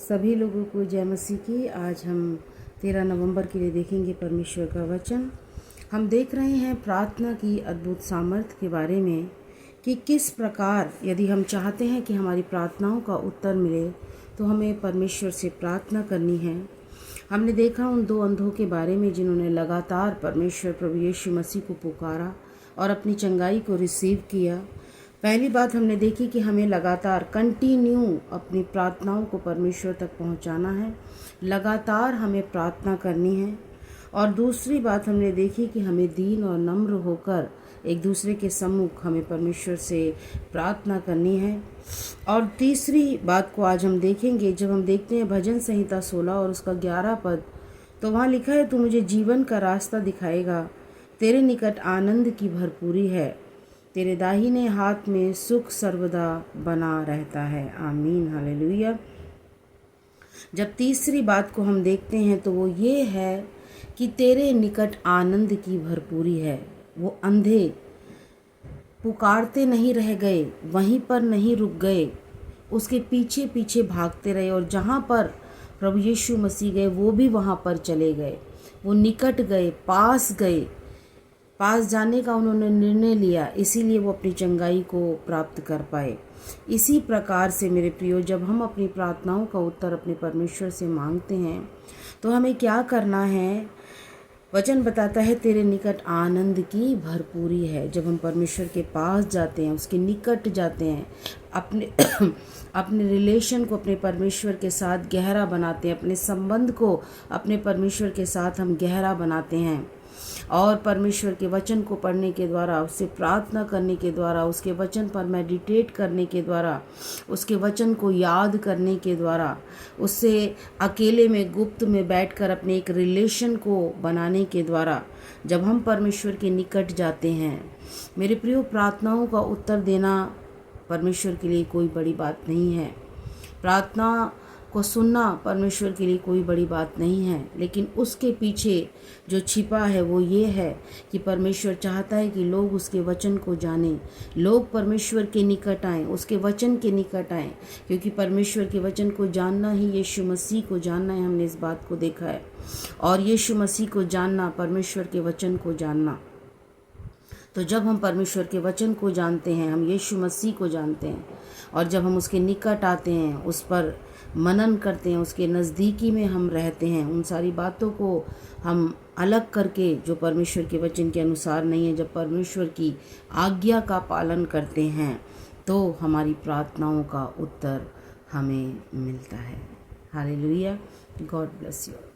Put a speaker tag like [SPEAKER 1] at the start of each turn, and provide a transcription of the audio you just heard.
[SPEAKER 1] सभी लोगों को जय मसीह की। आज हम 13 नवंबर के लिए देखेंगे परमेश्वर का वचन। हम देख रहे हैं प्रार्थना की अद्भुत सामर्थ्य के बारे में कि किस प्रकार यदि हम चाहते हैं कि हमारी प्रार्थनाओं का उत्तर मिले तो हमें परमेश्वर से प्रार्थना करनी है। हमने देखा उन दो अंधों के बारे में जिन्होंने लगातार परमेश्वर प्रभु यीशु मसीह को पुकारा और अपनी चंगाई को रिसीव किया। पहली बात हमने देखी कि हमें लगातार कंटिन्यू अपनी प्रार्थनाओं को परमेश्वर तक पहुंचाना है, लगातार हमें प्रार्थना करनी है। और दूसरी बात हमने देखी कि हमें दीन और नम्र होकर एक दूसरे के सम्मुख हमें परमेश्वर से प्रार्थना करनी है। और तीसरी बात को आज हम देखेंगे। जब हम देखते हैं भजन संहिता 16 और उसका 11 पद, तो वहाँ लिखा है, तू मुझे जीवन का रास्ता दिखाएगा, तेरे निकट आनंद की भरपूरी है, तेरे दाहिने हाथ में सुख सर्वदा बना रहता है। आमीन, हालेलुया। जब तीसरी बात को हम देखते हैं तो वो ये है कि तेरे निकट आनंद की भरपूरी है। वो अंधे पुकारते नहीं रह गए, वहीं पर नहीं रुक गए, उसके पीछे पीछे भागते रहे और जहाँ पर प्रभु यीशु मसीह गए वो भी वहाँ पर चले गए। वो निकट गए, पास गए, पास जाने का उन्होंने निर्णय लिया, इसीलिए वो अपनी चंगाई को प्राप्त कर पाए। इसी प्रकार से मेरे प्रियो, जब हम अपनी प्रार्थनाओं का उत्तर अपने परमेश्वर से मांगते हैं तो हमें क्या करना है। वचन बताता है तेरे निकट आनंद की भरपूरी है। जब हम परमेश्वर के पास जाते हैं, उसके निकट जाते हैं, अपने अपने रिलेशन को अपने परमेश्वर के साथ गहरा बनाते हैं, अपने संबंध को अपने परमेश्वर के साथ हम गहरा बनाते हैं और परमेश्वर के वचन को पढ़ने के द्वारा, उससे प्रार्थना करने के द्वारा, उसके वचन पर मेडिटेट करने के द्वारा, उसके वचन को याद करने के द्वारा, उससे अकेले में गुप्त में बैठकर अपने एक रिलेशन को बनाने के द्वारा जब हम परमेश्वर के निकट जाते हैं, मेरे प्रियो, प्रार्थनाओं का उत्तर देना परमेश्वर के लिए कोई बड़ी बात नहीं है। प्रार्थना को सुनना परमेश्वर के लिए कोई बड़ी बात नहीं है, लेकिन उसके पीछे जो छिपा है वो ये है कि परमेश्वर चाहता है कि लोग उसके वचन को जानें, लोग परमेश्वर के निकट आएं, उसके वचन के निकट आएं, क्योंकि परमेश्वर के वचन को जानना ही यीशु मसीह को जानना है। हमने इस बात को देखा है। और यीशु मसीह को जानना, परमेश्वर के वचन को जानना। तो जब हम परमेश्वर के वचन को जानते हैं, हम यीशु मसीह को जानते हैं, और जब हम उसके निकट आते हैं, उस पर मनन करते हैं, उसके नज़दीकी में हम रहते हैं, उन सारी बातों को हम अलग करके जो परमेश्वर के वचन के अनुसार नहीं है, जब परमेश्वर की आज्ञा का पालन करते हैं, तो हमारी प्रार्थनाओं का उत्तर हमें मिलता है। हालेलुया। God bless you.